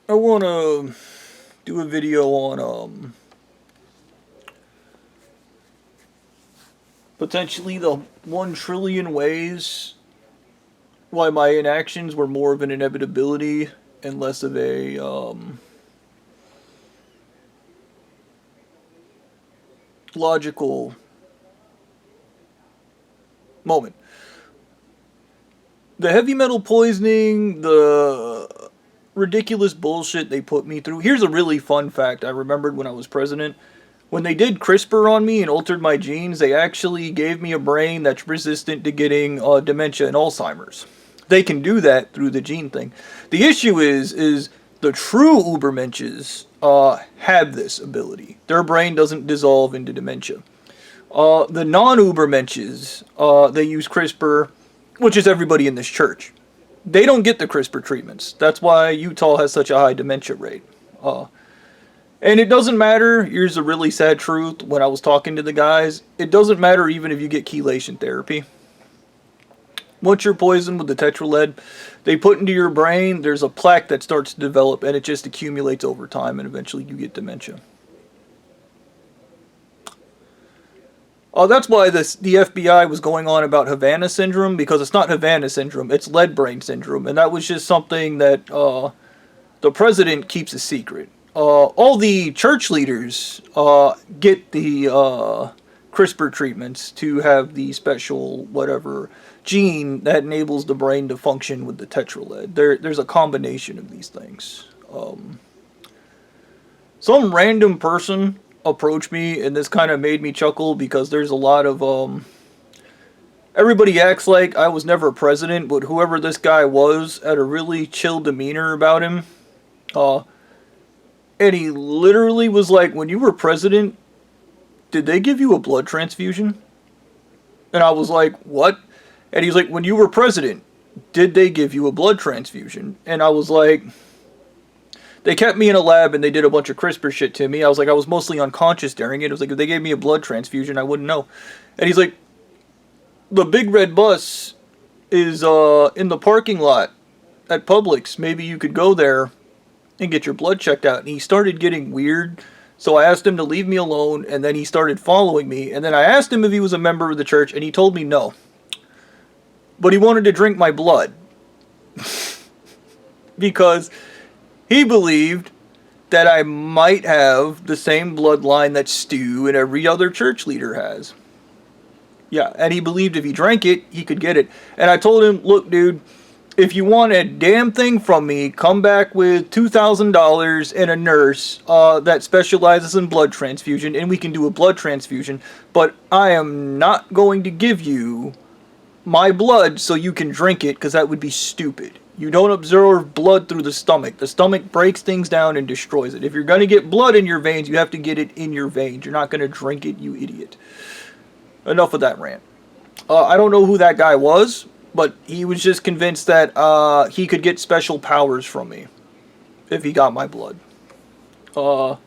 I want to do a video on potentially the 1 trillion ways why my inactions were more of an inevitability and less of a logical moment. The heavy metal poisoning, the ridiculous bullshit they put me through. Here's a really fun fact I remembered when I was president. When they did CRISPR on me and altered my genes, they actually gave me a brain that's resistant to getting dementia and Alzheimer's. They can do that through the gene thing. The issue is the true Ubermenches have this ability. Their brain doesn't dissolve into dementia. The non-Ubermenches, they use CRISPR, which is everybody in this church. They don't get the CRISPR treatments. That's why Utah has such a high dementia rate. And it doesn't matter, here's a really sad truth, when I was talking to the guys, it doesn't matter even if you get chelation therapy. Once you're poisoned with the tetralead, they put into your brain, there's a plaque that starts to develop, and it just accumulates over time, and eventually you get dementia. That's why the FBI was going on about Havana syndrome, because it's not Havana syndrome, it's lead brain syndrome, and that was just something that the president keeps a secret. All the church leaders get the CRISPR treatments to have the special whatever gene that enables the brain to function with the tetralead. There's a combination of these things. Some random person approached me, and this kind of made me chuckle because there's a lot of everybody acts like I was never president, but whoever this guy was had a really chill demeanor about him. And he literally was like, when you were president, did they give you a blood transfusion? And I was like, what? And he's like, when you were president, did they give you a blood transfusion? And I was like, they kept me in a lab and they did a bunch of CRISPR shit to me. I was like, I was mostly unconscious during it. It was like, if they gave me a blood transfusion, I wouldn't know. And he's like, the big red bus is in the parking lot at Publix. Maybe you could go there and get your blood checked out. And he started getting weird. So I asked him to leave me alone, and then he started following me. And then I asked him if he was a member of the church, and he told me no. But he wanted to drink my blood. Because he believed that I might have the same bloodline that Stu and every other church leader has. Yeah, and he believed if he drank it, he could get it. And I told him, look, dude, if you want a damn thing from me, come back with $2,000 and a nurse that specializes in blood transfusion, and we can do a blood transfusion. But I am not going to give you my blood so you can drink it, because that would be stupid. You don't absorb blood through the stomach. The stomach breaks things down and destroys it. If you're going to get blood in your veins, you have to get it in your veins. You're not going to drink it, you idiot. Enough of that rant. I don't know who that guy was, but he was just convinced that he could get special powers from me if he got my blood. So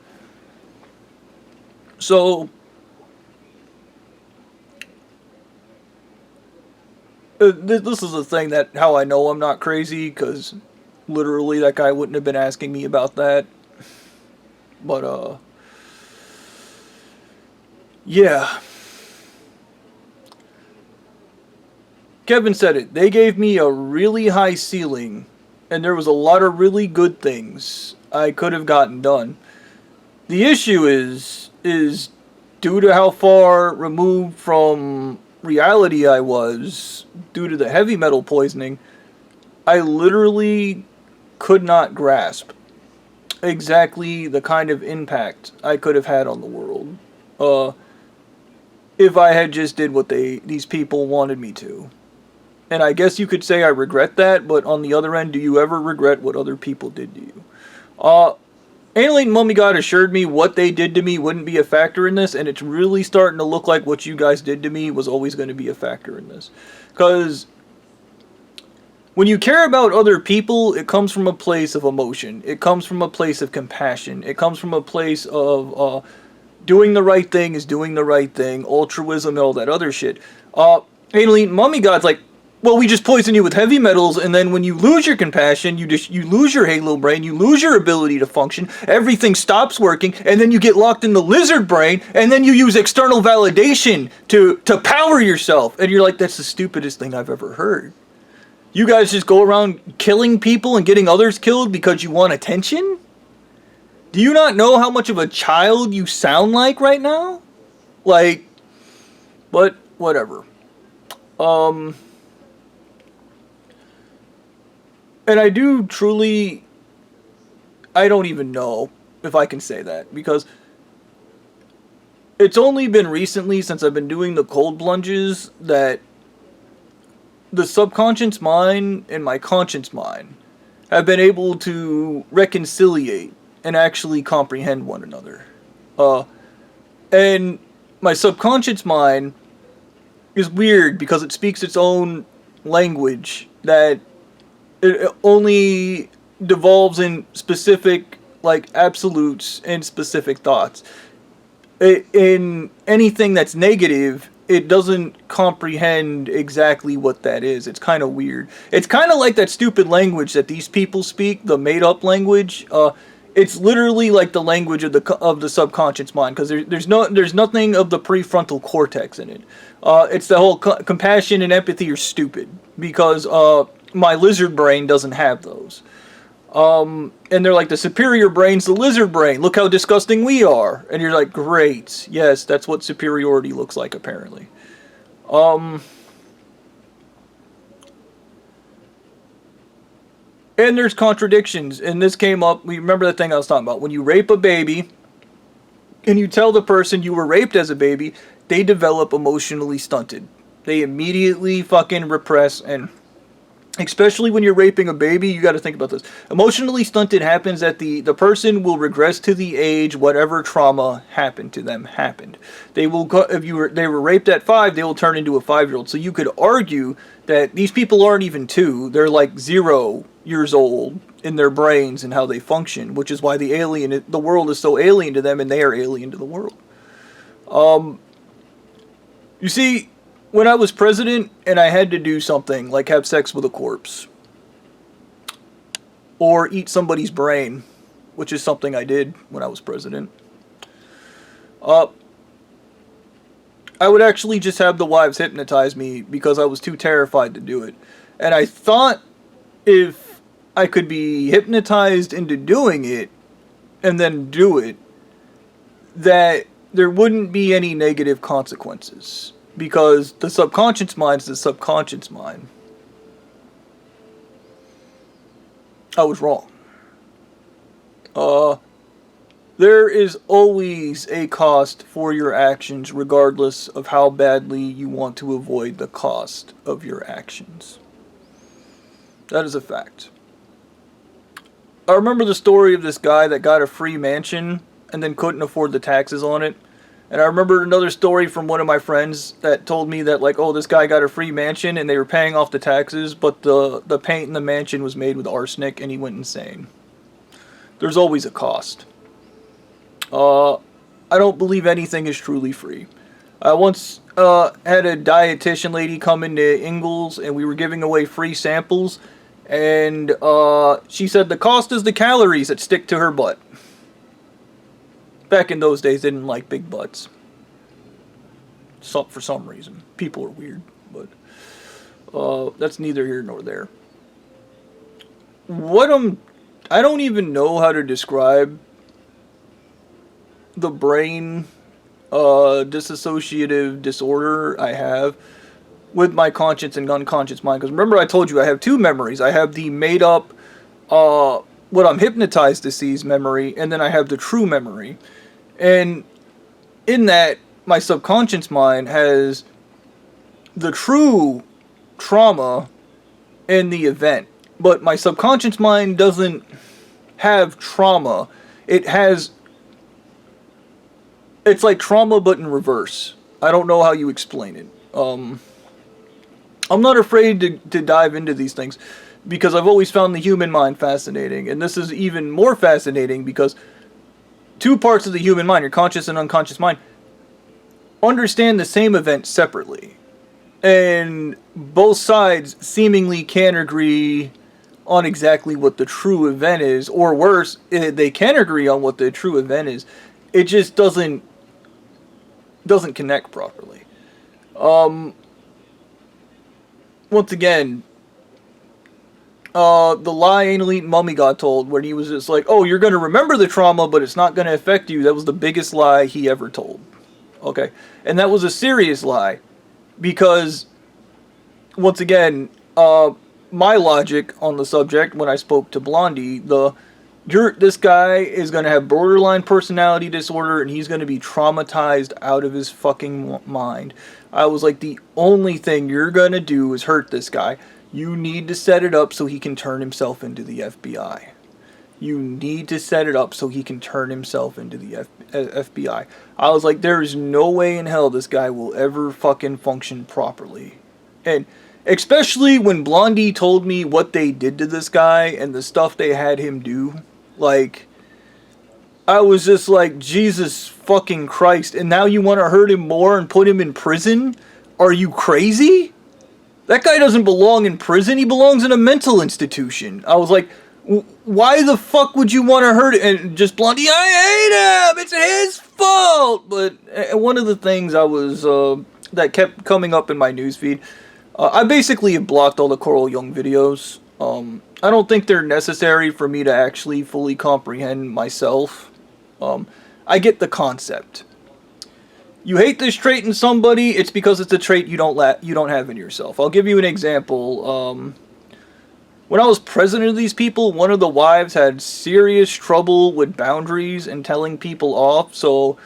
this is the thing that how I know I'm not crazy, because literally that guy wouldn't have been asking me about that. But yeah. Kevin said it. They gave me a really high ceiling, and there was a lot of really good things I could have gotten done. The issue is due to how far removed from reality I was, due to the heavy metal poisoning, I literally could not grasp exactly the kind of impact I could have had on the world. If I had just did what these people wanted me to. And I guess you could say I regret that, but on the other end, do you ever regret what other people did to you? Alien Mummy God assured me what they did to me wouldn't be a factor in this, and it's really starting to look like what you guys did to me was always going to be a factor in this. Because when you care about other people, it comes from a place of emotion. It comes from a place of compassion. It comes from a place of doing the right thing is doing the right thing, altruism, and all that other shit. Alien Mummy God's like, well, we just poison you with heavy metals, and then when you lose your compassion, you lose your halo brain, you lose your ability to function, everything stops working, and then you get locked in the lizard brain, and then you use external validation to power yourself. And you're like, that's the stupidest thing I've ever heard. You guys just go around killing people and getting others killed because you want attention? Do you not know how much of a child you sound like right now? Like, but whatever. And I do truly, I don't even know if I can say that, because it's only been recently, since I've been doing the cold plunges, that the subconscious mind and my conscious mind have been able to reconciliate and actually comprehend one another. And my subconscious mind is weird because it speaks its own language that it only devolves in specific, like, absolutes and specific thoughts. In anything that's negative, it doesn't comprehend exactly what that is. It's kind of weird. It's kind of like that stupid language that these people speak, the made-up language. It's literally like the language of the subconscious mind, because there's nothing of the prefrontal cortex in it. It's the whole compassion and empathy are stupid because my lizard brain doesn't have those. And they're like, the superior brain's the lizard brain. Look how disgusting we are. And you're like, great. Yes, that's what superiority looks like, apparently. And there's contradictions. And this came up, we remember that thing I was talking about. When you rape a baby, and you tell the person you were raped as a baby, they develop emotionally stunted. They immediately fucking repress, and especially when you're raping a baby, you got to think about this. Emotionally stunted happens that the person will regress to the age whatever trauma happened to them happened. They will go, if they were raped at 5, they will turn into a 5-year-old. So you could argue that these people aren't even 2; they're like 0 years old in their brains and how they function, which is why the world is so alien to them, and they are alien to the world. You see, when I was president and I had to do something like have sex with a corpse or eat somebody's brain, which is something I did when I was president, I would actually just have the wives hypnotize me because I was too terrified to do it. And I thought if I could be hypnotized into doing it and then do it, that there wouldn't be any negative consequences. Because the subconscious mind is the subconscious mind. I was wrong. There is always a cost for your actions, regardless of how badly you want to avoid the cost of your actions. That is a fact. I remember the story of this guy that got a free mansion and then couldn't afford the taxes on it. And I remember another story from one of my friends that told me that, like, oh, this guy got a free mansion and they were paying off the taxes, but the paint in the mansion was made with arsenic and he went insane. There's always a cost. I don't believe anything is truly free. I once had a dietitian lady come into Ingles and we were giving away free samples, and she said the cost is the calories that stick to her butt. Back in those days, they didn't like big butts. For some reason. People are weird, but that's neither here nor there. I don't even know how to describe the brain dissociative disorder I have with my conscious and unconscious mind. Because remember I told you I have 2 memories. I have the made up, what I'm hypnotized to see's memory, and then I have the true memory. And in that, my subconscious mind has the true trauma in the event. But my subconscious mind doesn't have trauma. It's like trauma but in reverse. I don't know how you explain it. I'm not afraid to dive into these things because I've always found the human mind fascinating. And this is even more fascinating because 2 parts of the human mind, your conscious and unconscious mind, understand the same event separately. And both sides seemingly can agree on exactly what the true event is, or worse, they can agree on what the true event is. It just doesn't connect properly. Once again, the lie Ain't Elite Mummy got told when he was just like, "Oh, you're gonna remember the trauma, but it's not gonna affect you." That was the biggest lie he ever told. Okay, and that was a serious lie because once again, my logic on the subject when I spoke to Blondie, this guy is gonna have borderline personality disorder and he's gonna be traumatized out of his fucking mind. I was like, the only thing you're gonna do is hurt this guy. You need to set it up so he can turn himself into the FBI. You need to set it up so he can turn himself into the FBI. I was like, there is no way in hell this guy will ever fucking function properly. And especially when Blondie told me what they did to this guy and the stuff they had him do. Like, I was just like, Jesus fucking Christ. And now you want to hurt him more and put him in prison? Are you crazy? That guy doesn't belong in prison. He belongs in a mental institution. I was like, why the fuck would you want to hurt it? And just Blondie, I hate him. It's his fault. But one of the things that kept coming up in my newsfeed, I basically have blocked all the Coral Young videos. I don't think they're necessary for me to actually fully comprehend myself. I get the concept. You hate this trait in somebody, it's because it's a trait you don't have in yourself. I'll give you an example. When I was president of these people, one of the wives had serious trouble with boundaries and telling people off, so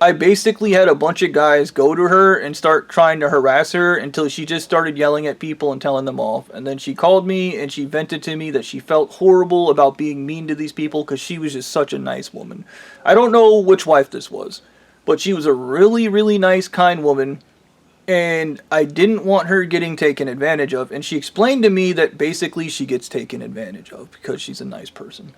I basically had a bunch of guys go to her and start trying to harass her until she just started yelling at people and telling them off. And then she called me and she vented to me that she felt horrible about being mean to these people because she was just such a nice woman. I don't know which wife this was, but she was a really, really nice, kind woman. And I didn't want her getting taken advantage of. And she explained to me that basically she gets taken advantage of because she's a nice person.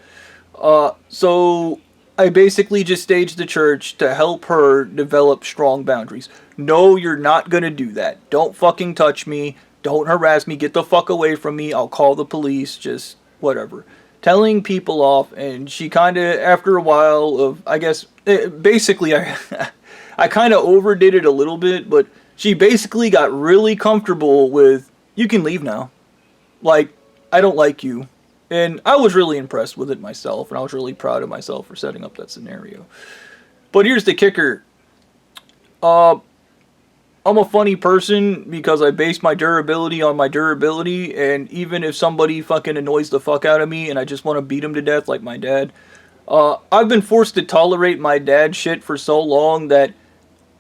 So I basically just staged the church to help her develop strong boundaries. No, you're not gonna do that. Don't fucking touch me. Don't harass me. Get the fuck away from me. I'll call the police. Just whatever. Telling people off. And she kind of, after a while of, I guess, basically I kind of overdid it a little bit, but she basically got really comfortable with, you can leave now. Like, I don't like you. And I was really impressed with it myself, and I was really proud of myself for setting up that scenario. But here's the kicker. I'm a funny person because I base my durability on my durability, and even if somebody fucking annoys the fuck out of me and I just want to beat him to death like my dad, I've been forced to tolerate my dad's shit for so long that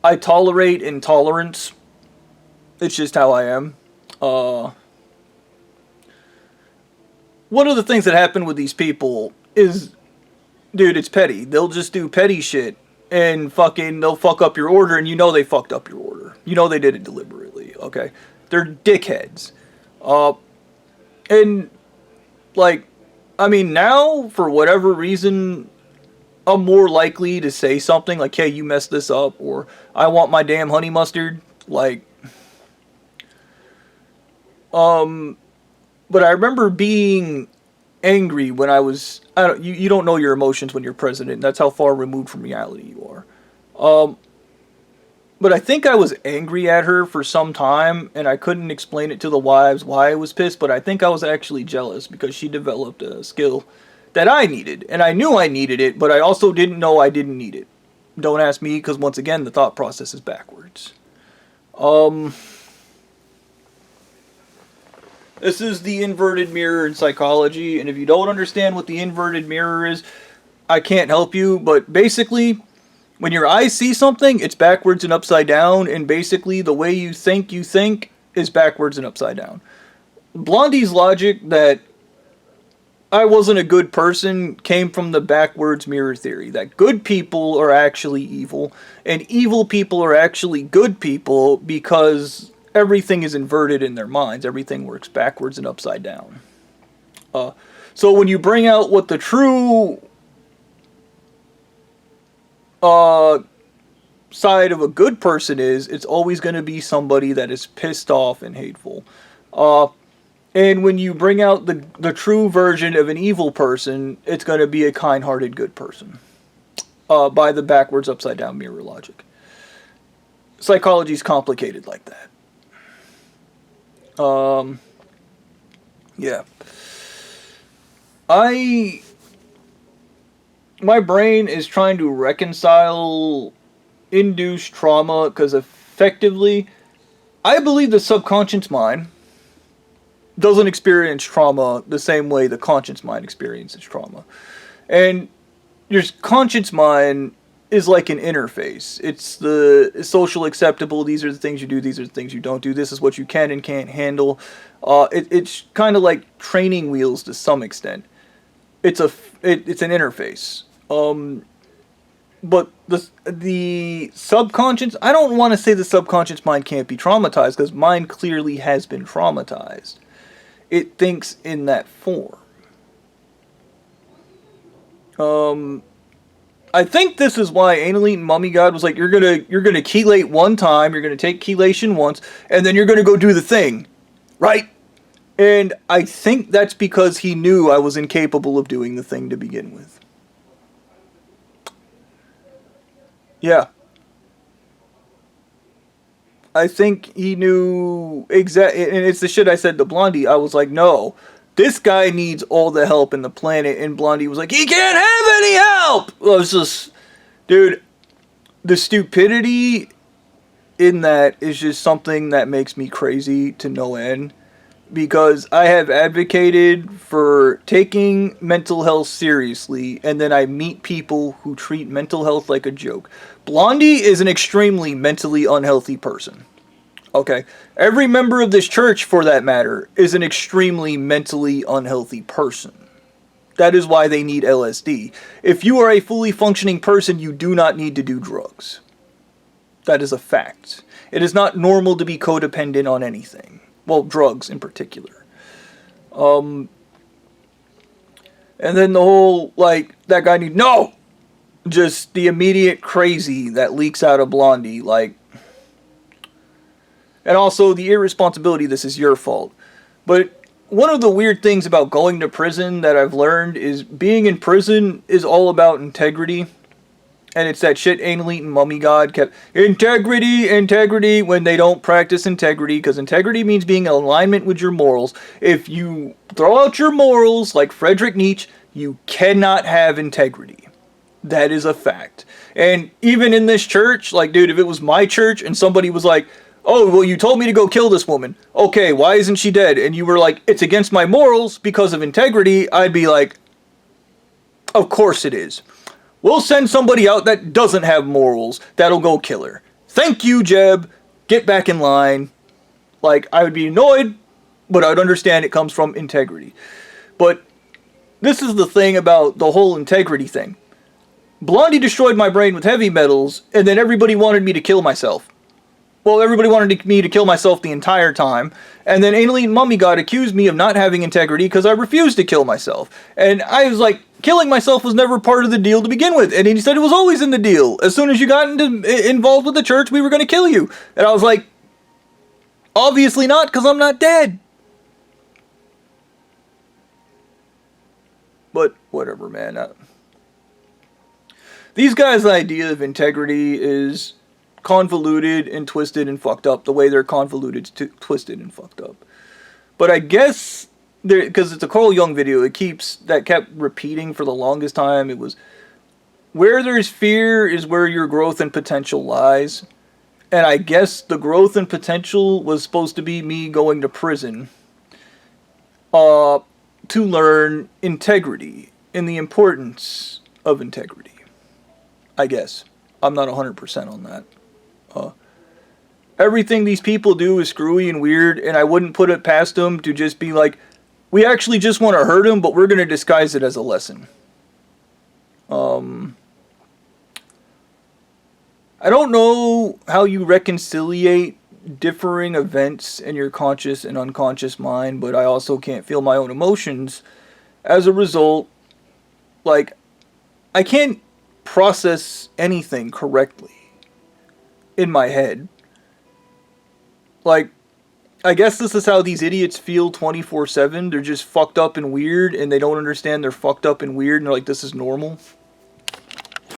I tolerate intolerance. It's just how I am. One of the things that happen with these people is, dude, it's petty. They'll just do petty shit and fucking they'll fuck up your order and you know they fucked up your order. You know they did it deliberately, okay? They're dickheads. And like, I mean, now for whatever reason, I'm more likely to say something like, hey, you messed this up, or I want my damn honey mustard. Like, but I remember being angry when I was, you don't know your emotions when you're president. That's how far removed from reality you are. But I think I was angry at her for some time, and I couldn't explain it to the wives why I was pissed, but I think I was actually jealous because she developed a skill that I needed, and I knew I needed it, but I also didn't know I didn't need it. Don't ask me, because once again, the thought process is backwards. This is the inverted mirror in psychology, and if you don't understand what the inverted mirror is, I can't help you, but basically, when your eyes see something, it's backwards and upside down, and basically the way you think is backwards and upside down. Blondie's logic that I wasn't a good person came from the backwards mirror theory, that good people are actually evil, and evil people are actually good people because everything is inverted in their minds. Everything works backwards and upside down. So when you bring out what the true side of a good person is, it's always going to be somebody that is pissed off and hateful. And when you bring out the true version of an evil person, it's going to be a kind-hearted good person. By the backwards, upside-down mirror logic. Psychology's complicated like that. Yeah. My brain is trying to reconcile induced trauma, because effectively, I believe the subconscious mind doesn't experience trauma the same way the conscious mind experiences trauma. And your conscious mind is like an interface. It's the social acceptable, these are the things you do, these are the things you don't do, this is what you can and can't handle. It's kind of like training wheels to some extent. It's an interface. But the subconscious, I don't want to say the subconscious mind can't be traumatized, because mine clearly has been traumatized. It thinks in that form. I think this is why Anal Eating Mummy God was like, you're gonna chelate one time, you're gonna take chelation once, and then you're gonna go do the thing, right? And I think that's because he knew I was incapable of doing the thing to begin with. Yeah. I think he knew exactly, and it's the shit I said to Blondie. I was like, no, this guy needs all the help in the planet, and Blondie was like, he can't have any help! I was just, dude, the stupidity in that is just something that makes me crazy to no end, because I have advocated for taking mental health seriously, and then I meet people who treat mental health like a joke. Blondie is an extremely mentally unhealthy person. Okay? Every member of this church, for that matter, is an extremely mentally unhealthy person. That is why they need LSD. If you are a fully functioning person, you do not need to do drugs. That is a fact. It is not normal to be codependent on anything. Well, drugs in particular. And then the whole, like, that guy need, no! Just the immediate crazy that leaks out of Blondie, like, and also the irresponsibility, this is your fault. But one of the weird things about going to prison that I've learned is being in prison is all about integrity. And it's that shit Anal Eating Mummy God kept, integrity, when they don't practice integrity, because integrity means being in alignment with your morals. If you throw out your morals, like Friedrich Nietzsche, you cannot have integrity. That is a fact. And even in this church, like, dude, if it was my church and somebody was like, oh, well, you told me to go kill this woman. Okay, why isn't she dead? And you were like, it's against my morals because of integrity. I'd be like, of course it is. We'll send somebody out that doesn't have morals that'll go kill her. Thank you, Jeb. Get back in line. Like, I would be annoyed, but I would understand it comes from integrity. But this is the thing about the whole integrity thing. Blondie destroyed my brain with heavy metals, and then everybody wanted me to kill myself. Well, everybody wanted me to kill myself the entire time, and then Anal Eating Mummy God accused me of not having integrity because I refused to kill myself. And I was like, killing myself was never part of the deal to begin with. And he said it was always in the deal. As soon as you got involved with the church, we were going to kill you. And I was like, obviously not, because I'm not dead. But whatever, man. These guys' idea of integrity is convoluted and twisted and fucked up the way they're convoluted, twisted, and fucked up. But I guess, because it's a Carl Jung video, that kept repeating for the longest time. It was, where there's fear is where your growth and potential lies. And I guess the growth and potential was supposed to be me going to prison to learn integrity and the importance of integrity. I guess. I'm not 100% on that. Everything these people do is screwy and weird, and I wouldn't put it past them to just be like, we actually just want to hurt him, but we're going to disguise it as a lesson. I don't know how you reconciliate differing events in your conscious and unconscious mind, but I also can't feel my own emotions. As a result, like, I can't process anything correctly. in my head. Like, I guess this is how these idiots feel 24/7. They're just fucked up and weird, and they don't understand they're fucked up and weird, and they're like, this is normal.